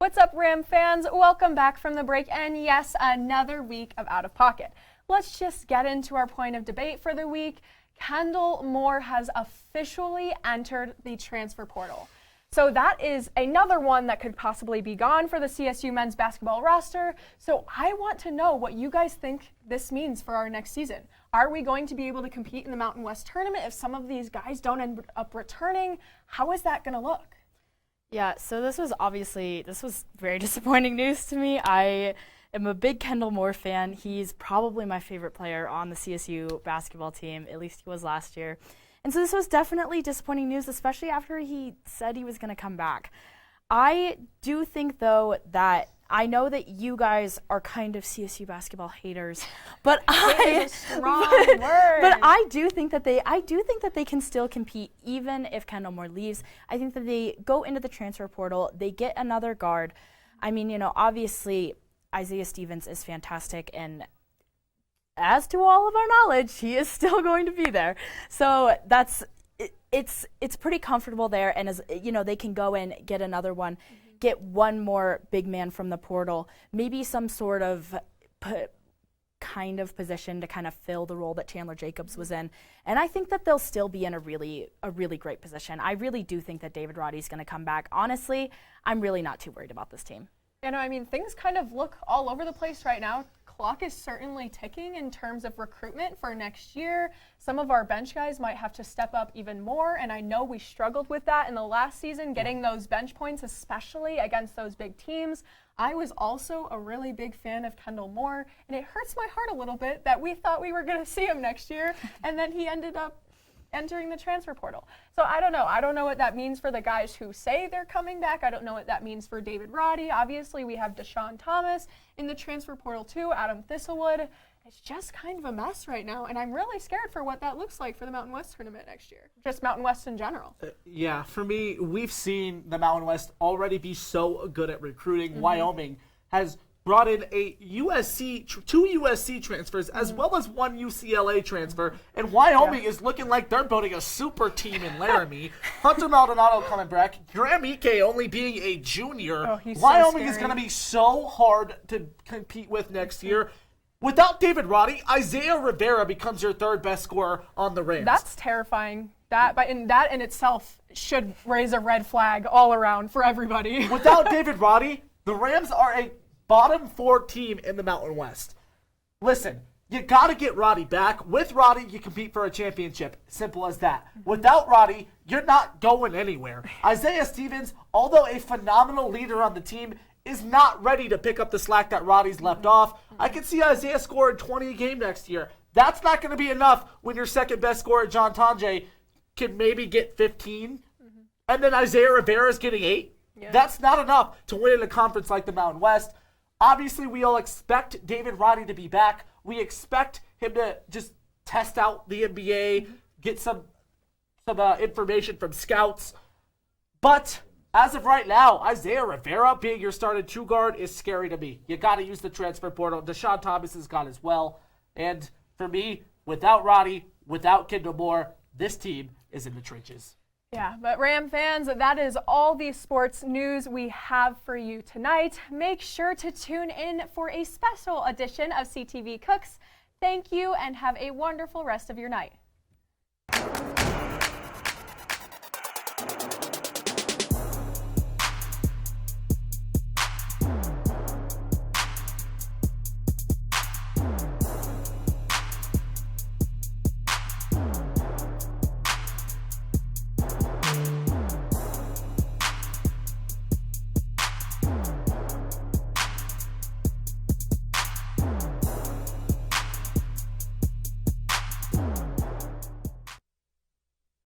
What's up, Ram fans? Welcome back from the break, and yes, another week of Out of Pocket. Let's just get into our point of debate for the week. Kendle Moore has officially entered the transfer portal. So that is another one that could possibly be gone for the CSU men's basketball roster. So I want to know what you guys think this means for our next season. Are we going to be able to compete in the Mountain West tournament if some of these guys don't end up returning? How is that going to look? Yeah, so this was very disappointing news to me. I am a big Kendle Moore fan. He's probably my favorite player on the CSU basketball team, at least he was last year. And so this was definitely disappointing news, especially after he said he was going to come back. I do think, though, that I know that you guys are kind of CSU basketball haters, but I do think that they can still compete even if Kendle Moore leaves. I think that they go into the transfer portal, they get another guard. I mean, obviously Isaiah Stevens is fantastic, and as to all of our knowledge, he is still going to be there. So it's pretty comfortable there, and as they can go and get another one. Get one more big man from the portal, maybe some sort of kind of position to kind of fill the role that Chandler Jacobs was in. And I think that they'll still be in a really great position. I really do think that David Roddy's going to come back. Honestly, I'm really not too worried about this team. Things kind of look all over the place right now. Clock is certainly ticking in terms of recruitment for next year. Some of our bench guys might have to step up even more, and I know we struggled with that in the last season, getting those bench points, especially against those big teams. I was also a really big fan of Kendle Moore, and it hurts my heart a little bit that we thought we were going to see him next year, and then he ended up entering the transfer portal. So I don't know. I don't know what that means for the guys who say they're coming back. I don't know what that means for David Roddy. Obviously, we have Deshaun Thomas in the transfer portal too, Adam Thistlewood. It's just kind of a mess right now, and I'm really scared for what that looks like for the Mountain West tournament next year. Just Mountain West in general. Yeah, for me, we've seen the Mountain West already be so good at recruiting. Mm-hmm. Wyoming has brought in two USC transfers as well as one UCLA transfer, and Wyoming is looking like they're building a super team in Laramie. Hunter Maldonado coming back, Graham Ike only being a junior. Wyoming is going to be so hard to compete with next year. Without David Roddy, Isaiah Rivera becomes your third best scorer on the Rams. That's terrifying. That in itself should raise a red flag all around for everybody. Without David Roddy, the Rams are a bottom 4 team in the Mountain West. Listen, you got to get Roddy back. With Roddy, you compete for a championship. Simple as that. Without Roddy, you're not going anywhere. Isaiah Stevens, although a phenomenal leader on the team, is not ready to pick up the slack that Roddy's left off. I can see Isaiah scoring 20 a game next year. That's not going to be enough when your second best scorer, John Tonje, can maybe get 15, and then Isaiah Rivera is getting 8. Yeah. That's not enough to win in a conference like the Mountain West. Obviously, we all expect David Roddy to be back. We expect him to just test out the NBA, get some information from scouts. But as of right now, Isaiah Rivera being your starting 2 guard is scary to me. You got to use the transfer portal. Deshaun Thomas has got as well. And for me, without Roddy, without Kendle Moore, this team is in the trenches. Yeah, but Ram fans, that is all the sports news we have for you tonight. Make sure to tune in for a special edition of CTV Cooks. Thank you and have a wonderful rest of your night.